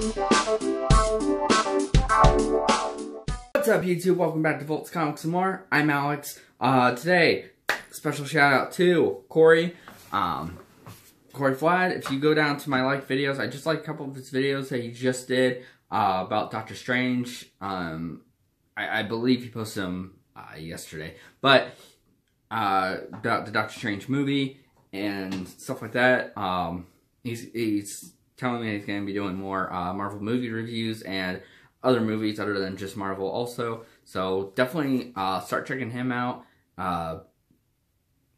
What's up, YouTube? Welcome back to Volt's Comics and More. I'm Alex. Today, special shout out to Corey. Corey Flad. If you go down to my like videos, I just like a couple of his videos that he just did about Doctor Strange. I believe he posted them yesterday, but about the Doctor Strange movie and stuff like that. He's telling me he's going to be doing more Marvel movie reviews and other movies other than just Marvel also. So definitely start checking him out.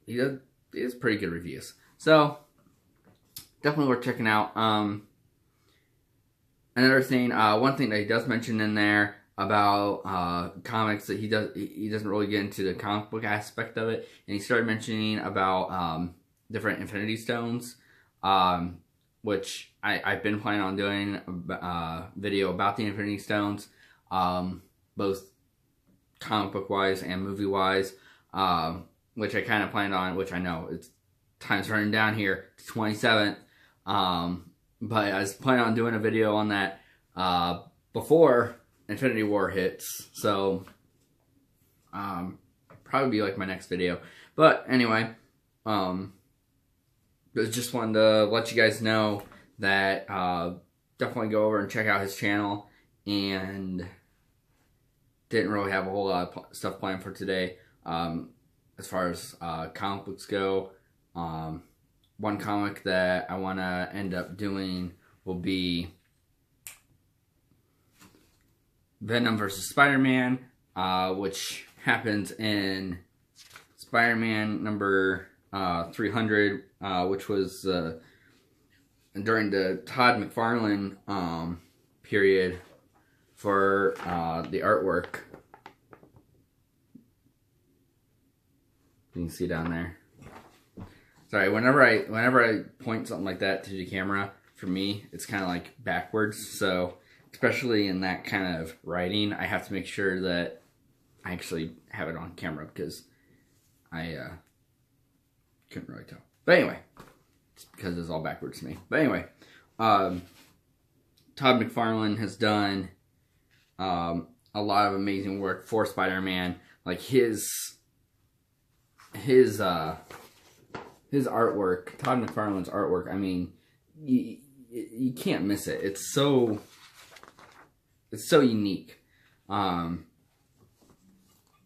He has pretty good reviews. So definitely worth checking out. Another thing, one thing that he does mention in there about comics, that he doesn't really get into the comic book aspect of it, and he started mentioning about different Infinity Stones, which I've been planning on doing a video about the Infinity Stones, both comic book wise and movie wise, which I kind of planned on, which I know it's time's running down here to 27th, but I was planning on doing a video on that before Infinity War hits, so probably be like my next video. But anyway, just wanted to let you guys know that definitely go over and check out his channel, and didn't really have a whole lot of stuff planned for today as far as comic books go. One comic that I want to end up doing will be Venom vs. Spider-Man, which happens in Spider-Man number 300, which was during the Todd McFarlane period for the artwork. You can see down there. Sorry, whenever I point something like that to the camera, for me, it's kind of like backwards. So, especially in that kind of writing, I have to make sure that I actually have it on camera, because I couldn't really tell. But anyway, it's because it's all backwards to me. But anyway, Todd McFarlane has done a lot of amazing work for Spider-Man. Like his artwork, Todd McFarlane's artwork, I mean, you can't miss it. It's so unique.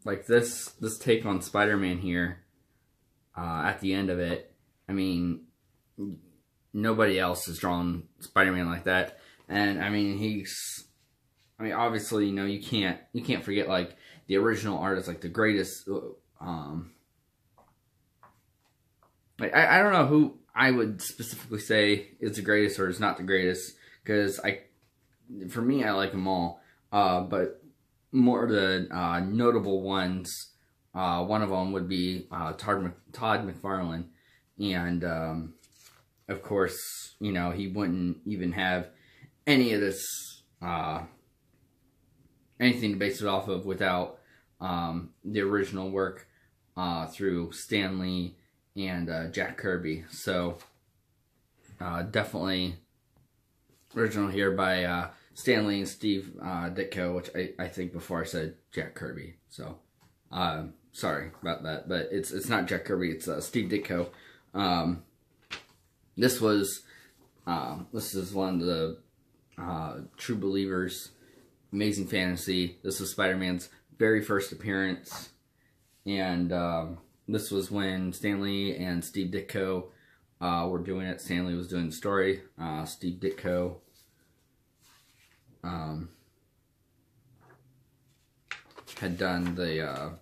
Like this take on Spider-Man here, at the end of it, I mean, nobody else has drawn Spider-Man like that. And I mean, obviously, you know, you can't forget like the original artist, like the greatest, like, I don't know who I would specifically say is the greatest or is not the greatest, because for me, I like them all. But more of the notable ones, one of them would be Todd McFarlane. And, of course, you know, he wouldn't even have any of this, anything to base it off of without the original work through Stan Lee and Jack Kirby. So definitely original here by Stan Lee and Steve Ditko, which I think before I said Jack Kirby. So sorry about that, but it's not Jack Kirby, it's Steve Ditko. This is one of the True Believers, Amazing Fantasy. This was Spider-Man's very first appearance, and this was when Stan Lee and Steve Ditko were doing it. Stan Lee was doing the story. Steve Ditko had done the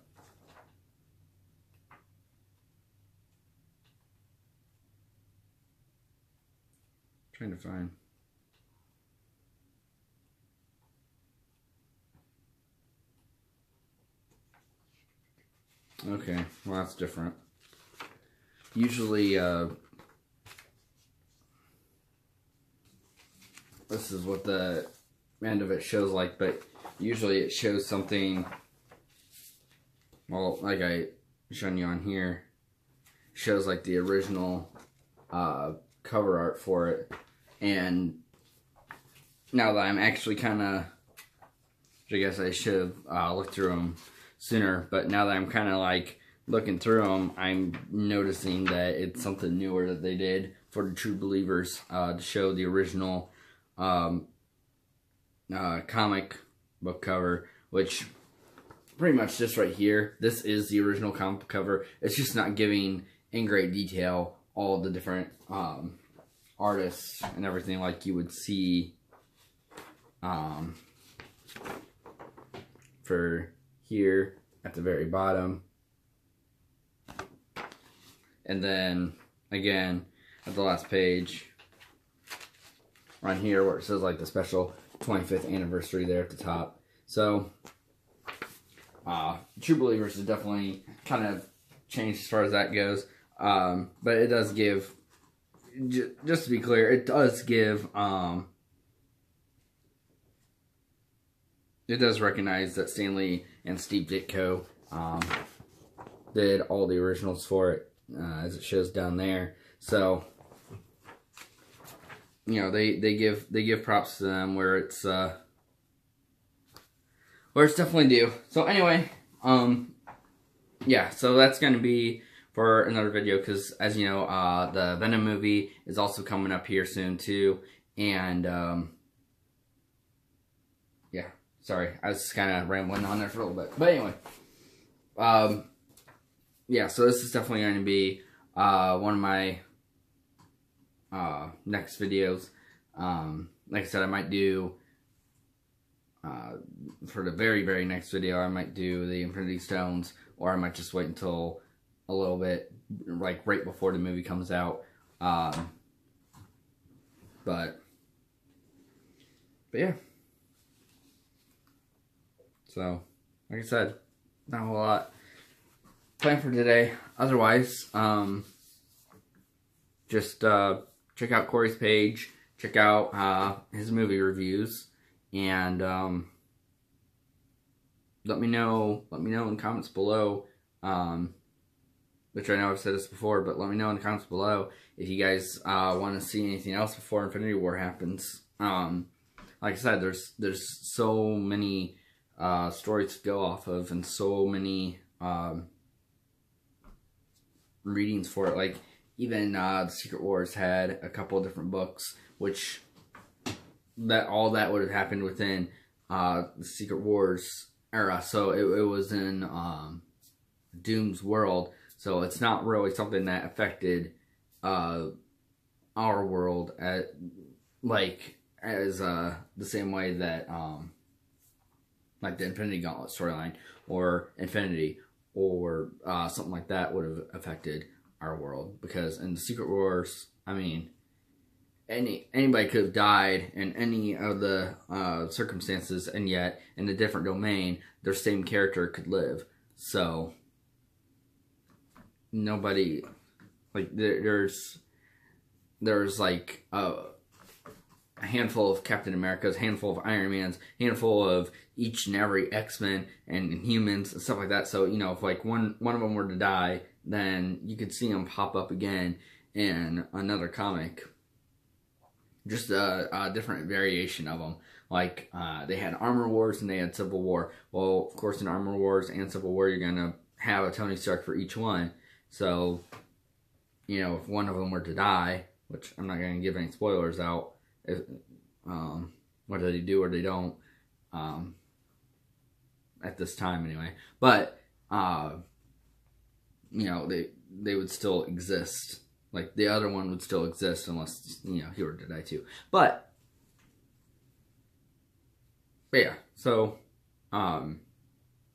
trying to find. Okay, well that's different. Usually, this is what the end of it shows like, but usually it shows something, well, like I shown you on here, shows like the original cover art for it, and now that I'm actually kind of, I guess I should have looked through them sooner, but now that I'm kind of like looking through them, I'm noticing that it's something newer that they did for the true believers to show the original comic book cover, which pretty much just right here, this is the original comic book cover. It's just not giving in great detail all the different artists and everything like you would see for here at the very bottom. And then again at the last page right here where it says like the special 25th anniversary there at the top. So True Believers is definitely kind of changed as far as that goes. But it does give, just to be clear, it does give, it does recognize that Stan Lee and Steve Ditko did all the originals for it, as it shows down there. So, you know, they give props to them where it's definitely due. So anyway, yeah, so that's gonna be for another video, because as you know, the Venom movie is also coming up here soon too, and yeah, sorry, I was just kind of rambling on there for a little bit, but anyway, yeah, so this is definitely going to be one of my next videos. Like I said, I might do for the very next video, I might do the Infinity Stones, or I might just wait until a little bit, like right before the movie comes out. But yeah. So, like I said, not a whole lot planned for today. Otherwise, just check out Corey's page, check out his movie reviews, and let me know in the comments below, which I know I've said this before, but let me know in the comments below if you guys want to see anything else before Infinity War happens. Like I said, there's so many stories to go off of, and so many readings for it. Like even the Secret Wars had a couple of different books, which all that would have happened within the Secret Wars era. So it was in Doom's world. So it's not really something that affected our world as the same way that like the Infinity Gauntlet storyline or Infinity or something like that would have affected our world. Because in the Secret Wars, I mean, anybody could have died in any of the circumstances, and yet in a different domain, their same character could live. So nobody, like, there's like a handful of Captain America's, handful of Iron Man's, handful of each and every X-Men and Humans and stuff like that. So, you know, if like one of them were to die, then you could see them pop up again in another comic. Just a different variation of them. Like, they had Armor Wars and they had Civil War. Well, of course, in Armor Wars and Civil War, you're going to have a Tony Stark for each one. So, you know, if one of them were to die, which I'm not going to give any spoilers out, if, whether they do or they don't, at this time anyway. But, you know, they would still exist. Like, the other one would still exist unless, you know, he were to die too. But yeah, so,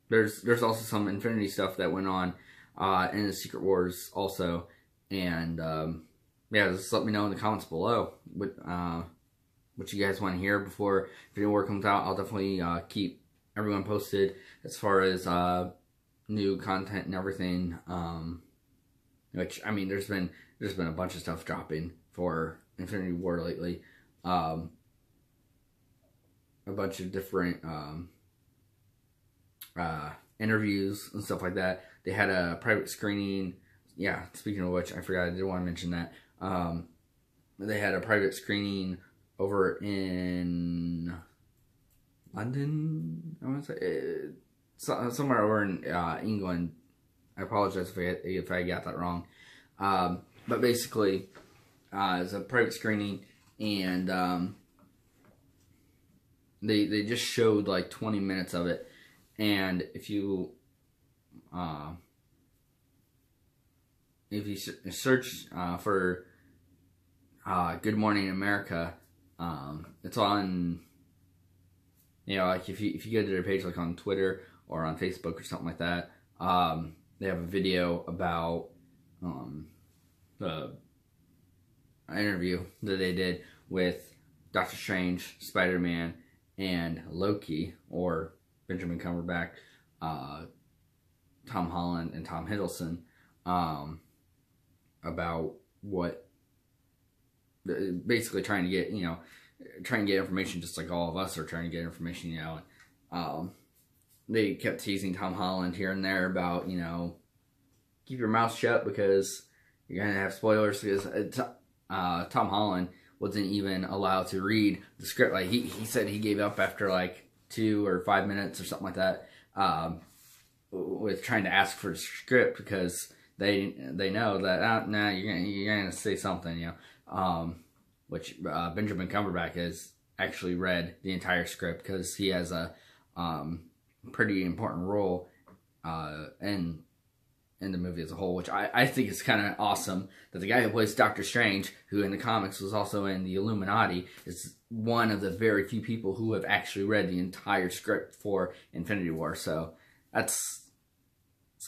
there's also some Infinity stuff that went on, in the Secret Wars also. And, yeah, just let me know in the comments below what you guys want to hear before Infinity War comes out. I'll definitely, keep everyone posted as far as, new content and everything. Which, I mean, there's been a bunch of stuff dropping for Infinity War lately. A bunch of different interviews and stuff like that. They had a private screening. Yeah, speaking of which, I forgot, I did want to mention that. They had a private screening over in London, I want to say, somewhere over in England. I apologize if I got that wrong. But basically, it's a private screening, and they just showed like 20 minutes of it. And if you search for Good Morning America, it's on, you know, like if you go to their page, like on Twitter or on Facebook or something like that, they have a video about the interview that they did with Doctor Strange, Spider-Man, and Loki, or Benjamin Cumberbatch, Tom Holland, and Tom Hiddleston, about what, basically trying to get, you know, trying to get information just like all of us are trying to get information, you know. They kept teasing Tom Holland here and there about, you know, keep your mouth shut because you're going to have spoilers, because Tom Holland wasn't even allowed to read the script. Like, he said he gave up after like 2 or 5 minutes or something like that, with trying to ask for the script, because they know that, nah, you're gonna say something, you know. Which Benjamin Cumberbatch has actually read the entire script, because he has a pretty important role in the movie as a whole, which I think is kind of awesome that the guy who plays Doctor Strange, who in the comics was also in the Illuminati, is one of the very few people who have actually read the entire script for Infinity War. So it's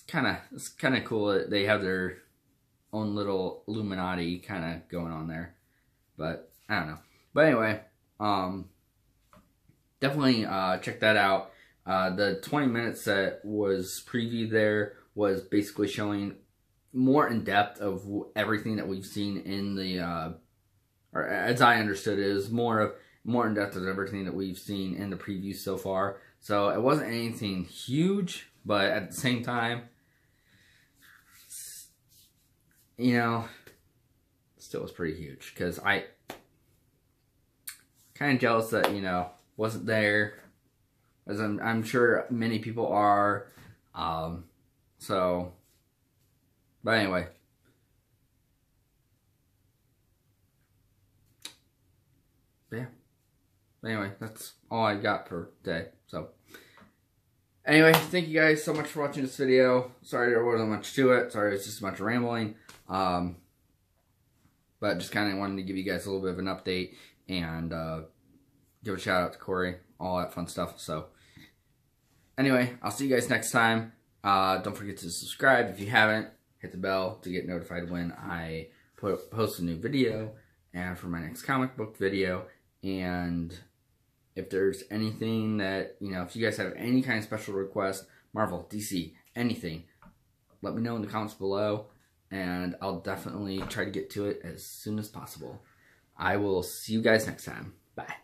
kind of cool that they have their own little Illuminati kind of going on there. But I don't know. But anyway, definitely check that out. The 20 minutes that was previewed there was basically showing more in depth of everything that we've seen in the, or as I understood it, is more in depth of everything that we've seen in the previews so far. So it wasn't anything huge, but at the same time, you know, still was pretty huge, because I kind of jealous that, you know, wasn't there, as I'm sure many people are. So, but anyway, yeah. Anyway, that's all I got for today. So, anyway, thank you guys so much for watching this video. Sorry there wasn't much to it. Sorry, it was just a bunch of rambling. But just kind of wanted to give you guys a little bit of an update, and give a shout out to Corey, all that fun stuff. So, anyway, I'll see you guys next time. Don't forget to subscribe if you haven't. Hit the bell to get notified when I post a new video, and for my next comic book video. And if there's anything that, you know, if you guys have any kind of special request, Marvel, DC, anything, let me know in the comments below, and I'll definitely try to get to it as soon as possible. I will see you guys next time. Bye.